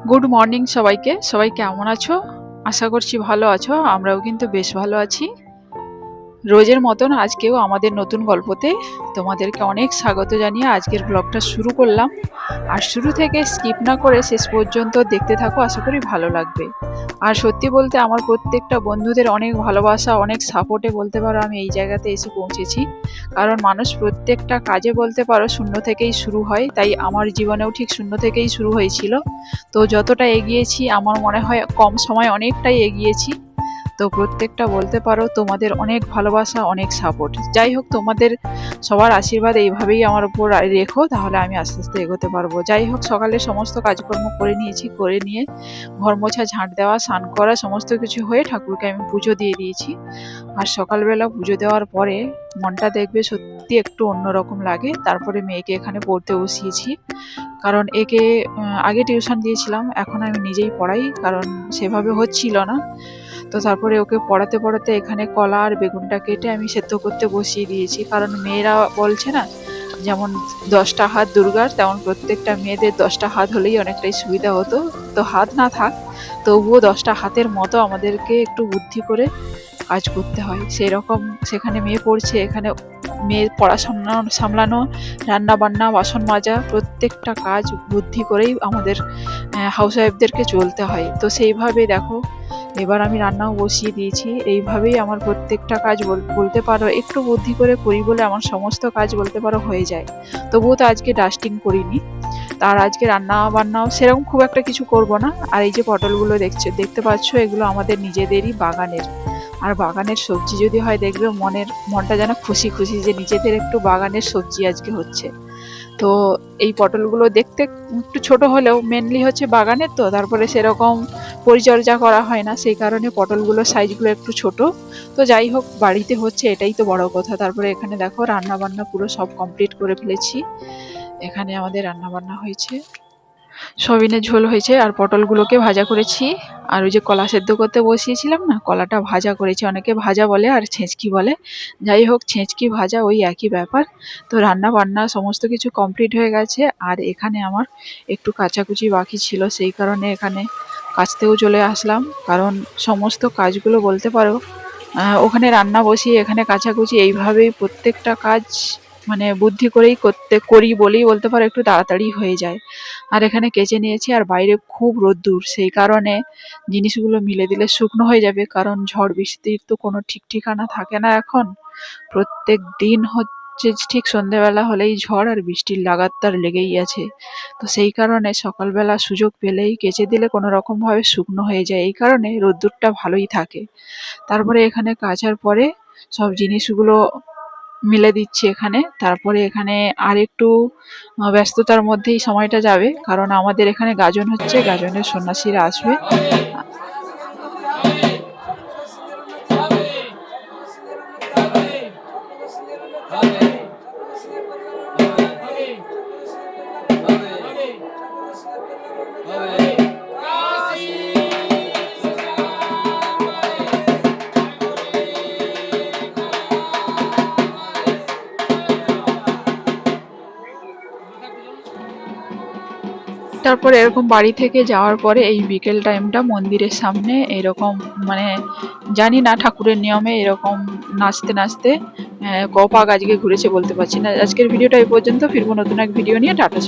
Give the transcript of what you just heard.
Good morning সবাইকে। সবাই কেমন আছো? আশা করছি ভালো আছো। আমরাও কিন্তু বেশ ভালো আছি। রোজের মতন আজকেও আমাদের নতুন গল্পতে তোমাদেরকে অনেক স্বাগত জানিয়ে আজকের ব্লগটা শুরু করলাম। আর শুরু থেকে স্কিপ না করে শেষ পর্যন্ত দেখতে থাকো, আশা করি ভালো লাগবে। আর সত্যি বলতে আমার প্রত্যেকটা বন্ধুদের অনেক ভালোবাসা, অনেক সাপোর্টে বলতে পারো আমি এই জায়গাতে এসে পৌঁছেছি। কারণ মানুষ প্রত্যেকটা কাজে বলতে পারো শূন্য থেকেই শুরু হয়, তাই আমার জীবনেও ঠিক শূন্য থেকেই শুরু হয়েছিল। তো যতটা এগিয়েছি আমার মনে হয় কম সময় অনেকটাই এগিয়েছি। তো প্রত্যেকটা বলতে পারো তোমাদের অনেক ভালোবাসা, অনেক সাপোর্ট। যাই হোক, তোমাদের সবার আশীর্বাদ এইভাবেই আমার উপর রেখো, তাহলে আমি আস্তে আস্তে এগোতে পারবো। যাই হোক, সকালে সমস্ত কাজকর্ম করে নিয়েছি, করে নিয়ে ঘর মোছা, ঝাঁট দেওয়া, স্নান করা সমস্ত কিছু হয়ে ঠাকুরকে আমি পুজো দিয়ে দিয়েছি। আর সকালবেলা পুজো দেওয়ার পরে মনটা দেখবে সত্যি একটু অন্যরকম লাগে। তারপরে মেয়েকে এখানে পড়তে বসিয়েছি, কারণ একে আগে টিউশন দিয়েছিলাম, এখন আমি নিজেই পড়াই, কারণ সেভাবে হচ্ছিল না। তো তারপরে ওকে পড়াতে পড়াতে এখানে কলা আর বেগুনটা কেটে আমি সেদ্ধ করতে বসিয়ে দিয়েছি। কারণ মেয়েরা বলছে না, যেমন 10টা হাত দুর্গার, তেমন প্রত্যেকটা মেয়েদের 10টা হাত হলেই অনেকটাই সুবিধা হতো। তো হাত না থাক, তবুও 10টা হাতের মতো আমাদেরকে একটু বুদ্ধি করে কাজ করতে হয়। সেই রকম সেখানে মেয়ে পড়ছে, এখানে মেয়ের পড়া সামলানো, রান্না বান্না, বাসন মাজা, প্রত্যেকটা কাজ বুদ্ধি করেই আমাদের হাউস ওয়াইফদেরকে চলতে হয়। তো সেইভাবে দেখো এবার আমি রান্নাও বসিয়ে দিয়েছি। এইভাবেই আমার প্রত্যেকটা কাজ বলতে পারো একটু বুদ্ধি করে করি বলে আমার সমস্ত কাজ বলতে পারো হয়ে যায়। তবুও তো আজকে ডাস্টিং করিনি। তার আজকে রান্না বান্নাও সেরকম খুব একটা কিছু করব না। আর এই যে পটলগুলো দেখতে পাচ্ছ, এগুলো আমাদের নিজেদেরই বাগানের। আর বাগানের সবজি যদি হয়, দেখবে মনটা যেন খুশি খুশি যে নিজেদের একটু বাগানের সবজি আজকে হচ্ছে। তো এই পটলগুলো দেখতে একটু ছোট হলেও মেনলি হচ্ছে বাগানের, তো তারপরে সেরকম পরিচর্যা করা হয় না, সেই কারণে পটলগুলোর সাইজগুলো একটু ছোট। তো যাই হোক, বাড়িতে হচ্ছে এটাই তো বড় কথা। তারপরে এখানে দেখো রান্না বান্না পুরো সব কমপ্লিট করে ফেলেছি। এখানে আমাদের রান্না বান্না হয়েছে, সয়াবিনের ঝোল হয়েছে, আর পটলগুলোকে ভাজা করেছি। আর ওই যে কলা সেদ্ধ করতে বসিয়েছিলাম না, কলাটা ভাজা করেছি। অনেকে ভাজা বলে আর ছেঁচকি বলে, যাই হোক ছেঁচকি ভাজা ওই একই ব্যাপার। তো রান্না বান্না সমস্ত কিছু কমপ্লিট হয়ে গেছে। আর এখানে আমার একটু কাচাকুচি বাকি ছিল, সেই কারণে এখানে কাচতেও চলে আসলাম। কারণ সমস্ত কাজগুলো বলতে পারো ওখানে রান্না বসিয়ে এখানে কাচাকুচি, এইভাবেই প্রত্যেকটা কাজ মানে বুদ্ধি করেই করি বলেই বলতে পারো একটু তাড়াতাড়ি হয়ে যায়। আর এখানে কেচে নিয়েছি, আর বাইরে খুব রোদ্দুর, সেই কারণে জিনিসগুলো মিলে দিলে শুকনো হয়ে যাবে। কারণ ঝড় বৃষ্টির তো কোনো ঠিক ঠিকানা থাকে না এখন। প্রত্যেক দিন হচ্ছে ঠিক সন্ধ্যেবেলা হলেই ঝড় আর বৃষ্টির লাগাতার লেগেই আছে। তো সেই কারণে সকালবেলা সুযোগ পেলেই কেচে দিলে কোনো রকমভাবে শুকনো হয়ে যায়, এই কারণে রোদ্দুরটা ভালোই থাকে। তারপরে এখানে কাচার পরে সব জিনিসগুলো মিলে দিচ্ছি এখানে। তারপরে এখানে আর একটু ব্যস্ততার মধ্যেই সময়টা যাবে, কারণ আমাদের এখানে গাজন হচ্ছে, গাজনের সন্ন্যাসীরা আসবে। তারপরে এরকম বাড়ি থেকে যাওয়ার পরে এই বিকেল টাইমটা মন্দিরের সামনে এরকম মানে জানি না ঠাকুরের নিয়মে এরকম নাচতে নাচতে কপাক আজকে ঘুরেছে বলতে পারছি না। আজকের ভিডিওটা এই পর্যন্ত, ফিরবো নতুন এক ভিডিও নিয়ে। টাটা।